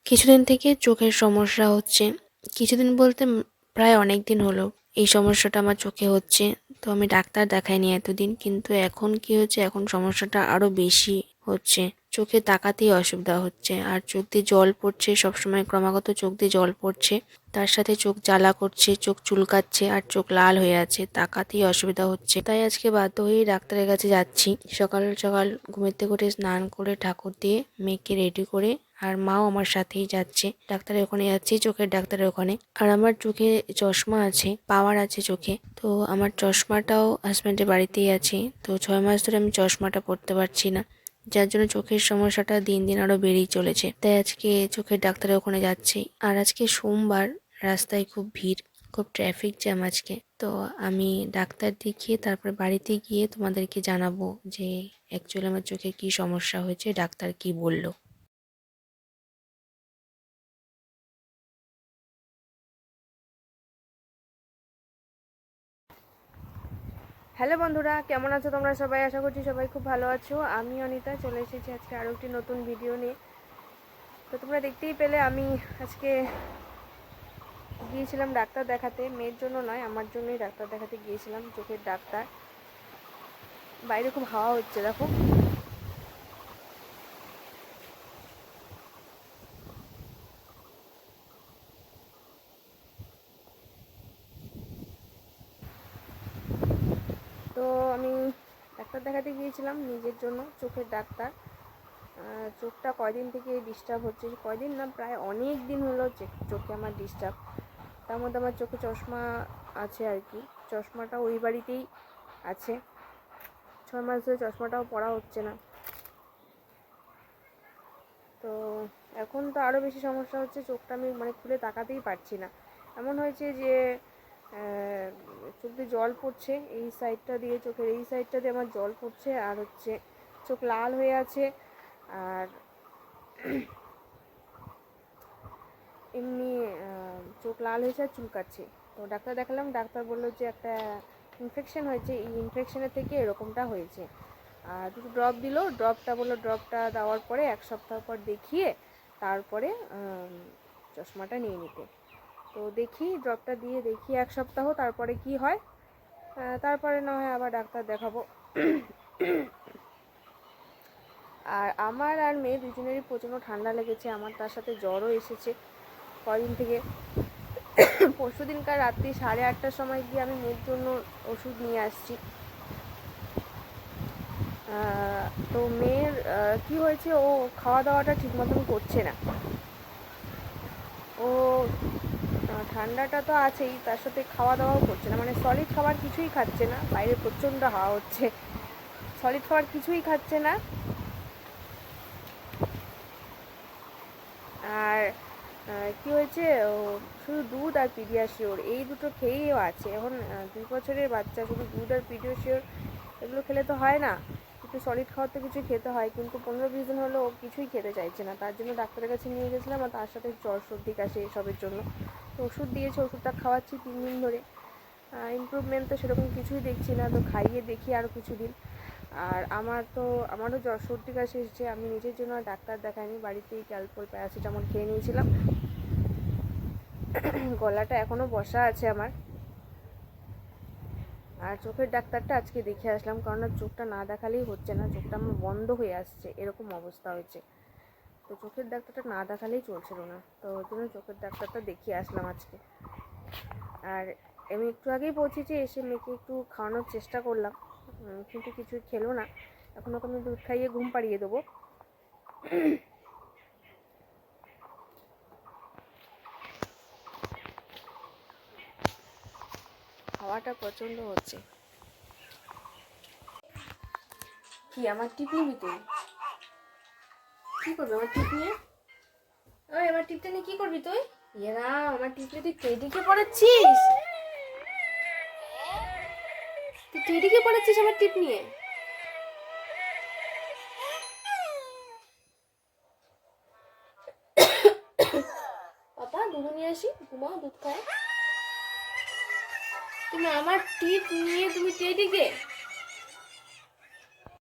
কিছুদিন থেকে চোখের সমস্যা হচ্ছে। কিছুদিন বলতে প্রায় অনেক দিন হলো এই সমস্যাটা আমার চোখে হচ্ছে। তো আমি ডাক্তার দেখাইনি এতদিন, কিন্তু এখন কি হচ্ছে, এখন সমস্যাটা আরো বেশি হচ্ছে। চোখে তাকাতেই অসুবিধা হচ্ছে, আর চোখ দিয়ে জল পড়ছে, সবসময় ক্রমাগত চোখ দিয়ে জল পড়ছে। তার সাথে চোখ জ্বালা করছে, চোখ চুলকাচ্ছে, আর চোখ লাল হয়ে আছে, তাকাতেই অসুবিধা হচ্ছে। তাই আজকে বাধ্য হয়েই ডাক্তারের কাছে যাচ্ছি। সকাল সকাল ঘুমের থেকে উঠে স্নান করে ঠাকুর দিয়ে মেয়েকে রেডি করে, আর মাও আমার সাথেই যাচ্ছে। ডাক্তারের ওখানে যাচ্ছি, চোখের ডাক্তারের ওখানে। আর আমার চোখে চশমা আছে, পাওয়ার আছে চোখে। তো আমার চশমাটাও হাজব্যান্ডের বাড়িতেই আছে। তো 6 মাস ধরে আমি চশমাটা পরতে পারছি না, যার জন্য চোখের সমস্যাটা দিন দিন আরো বেড়েই চলেছে। তাই আজকে চোখের ডাক্তারের ওখানে যাচ্ছি। আর আজকে সোমবার, রাস্তায় খুব ভিড়, খুব ট্রাফিক জ্যাম আজকে। তো আমি ডাক্তার দেখিয়ে তারপর বাড়িতে গিয়ে তোমাদেরকে জানাবো যে অ্যাকচুয়ালি আমার চোখে কি সমস্যা হয়েছে, ডাক্তার কি বললো। হ্যালো বন্ধুরা, কেমন আছো তোমরা সবাই? আশা করছি সবাই খুব ভালো আছো। আমি অনিতা চলে এসেছি আজকে আরও একটি নতুন ভিডিও নিয়ে। তো তোমরা দেখতেই পেলে আমি আজকে গিয়েছিলাম ডাক্তার দেখাতে। মেয়ের জন্য নয়, আমার জন্যই ডাক্তার দেখাতে গিয়েছিলাম, চোখের ডাক্তার। বাইরে খুব হাওয়া হচ্ছে, দেখো। তো আমি ডাক্তার দেখাতে গিয়েছিলাম নিজের জন্য, চোখের ডাক্তার। চোখটা কয়দিন থেকে ডিস্টার্ব হচ্ছে, কয়দিন না প্রায় অনেক দিন হলো চোখে আমার ডিস্টার্ব। তার মধ্যে আমার চোখে চশমা আছে আর কি। চশমাটা ওই বাড়িতেই আছে। 6 মাস ধরে চশমাটাও পরা হচ্ছে না। তো এখন তো আরও বেশি সমস্যা হচ্ছে, চোখটা আমি মানে খুলে তাকাতেই পারছি না। এমন হয়েছে যে চোখ দিয়ে জল পড়ছে, এই সাইডটা দিয়ে, চোখের এই সাইডটা দিয়ে আমার জল পড়ছে, আর হচ্ছে চোখ লাল হয়ে আছে। আর এমনি চোখ লাল হয়েছে আর চুলকাচ্ছে। তো ডাক্তার দেখালাম, ডাক্তার বললো যে একটা ইনফেকশন হয়েছে, এই ইনফেকশনের থেকে এরকমটা হয়েছে। আর দুটো ড্রপ দিল, ড্রপটা দেওয়ার পরে 1 সপ্তাহ পর দেখিয়ে তারপরে চশমাটা নিয়ে নিতে। তো দেখি, ড্রপটা দিয়ে দেখি 1 সপ্তাহ, তারপরে কি হয়। তারপরে না হয় আবার ডাক্তার দেখাবো। আর আমার আর মেয়ে দুজনেরই প্রচণ্ড ঠান্ডা লেগেছে, আমার তার সাথে জ্বরও এসেছে কদিন থেকে। পরশু দিনকার রাত্রি 8:30টার সময় গিয়ে আমি মেয়ের জন্য ওষুধ নিয়ে আসছি। তো মেয়ের কি হয়েছে, ও খাওয়া দাওয়াটা ঠিক মতন করছে না। ও ঠান্ডাটা তো আছেই, তার সাথে খাওয়া দাওয়াও করছে না, মানে সলিড খাবার কিছুই খাচ্ছে না। বাইরে প্রচণ্ড হাওয়া হচ্ছে, সলিড খাবার কিছুই খাচ্ছে না। আর কি হয়েছে, ও শুধু দুধ আর পিডিয়াশিওর এই দুটো খেয়েও আছে। এখন 2 বছরের বাচ্চা, শুধু দুধ আর পিডিয়াশিওর এগুলো খেলে তো হয় না, একটু সলিড খাবার তো কিছু খেতে হয়। কিন্তু 15-20 দিন হলো ও কিছুই খেতে চাইছে না। তার জন্য ডাক্তারের কাছে নিয়ে গেছিলাম, আর তার সাথে জ্বর সর্দি কাশি এসবের জন্য। তো ওষুধ দিয়েছে, ওষুধটা খাওয়াচ্ছি 3 দিন ধরে। ইমপ্রুভমেন্ট তো সেরকম কিছুই দেখছি না, তো খাইয়ে দেখি আরও কিছুদিন। আর আমারও জ্বর সর্দি কাশি এসেছে। আমি নিজের জন্য আর ডাক্তার দেখাইনি, বাড়িতেই ক্যালপল প্যারাসিটামল খেয়ে নিয়েছিলাম। গলাটা এখনও বসা আছে আমার। আর চোখের ডাক্তারটা আজকে দেখে আসলাম, কারণ চোখটা না দেখালেই হচ্ছে না, চোখটা আমার বন্ধ হয়ে আসছে, এরকম অবস্থা হয়েছে। তো চোখের ডাক্তারটা না দেখালেই চলছিল না, তো ওই জন্য চোখের ডাক্তারটা দেখিয়ে আসলাম আজকে। আর আমি একটু আগেই পৌঁছেছি, এসে মেয়েকে একটু খাওয়ানোর চেষ্টা করলাম, কিন্তু কিছুই খেলো না। এখন ওকে আমি দুধ খাইয়ে ঘুম পাড়িয়ে দেবো। হাওয়াটা প্রচণ্ড হচ্ছে। কি আমার টিপ নিবি তুই? কি করবি আমার টিপ নিয়ে? ওই আমার টিপটা নিয়ে কি করবি তুই? ইয়েরা, আমার টিপ নিয়ে তুই টেডিকে পড়াচ্ছিস? তুই টেডিকে পড়াচ্ছিস আমার টিপ নিয়ে? পাপা দুধ নিয়ে আসি, ঘুমাও, দুধ খায়। তুমি আমার টিপ নিয়ে তুমি টেডিকে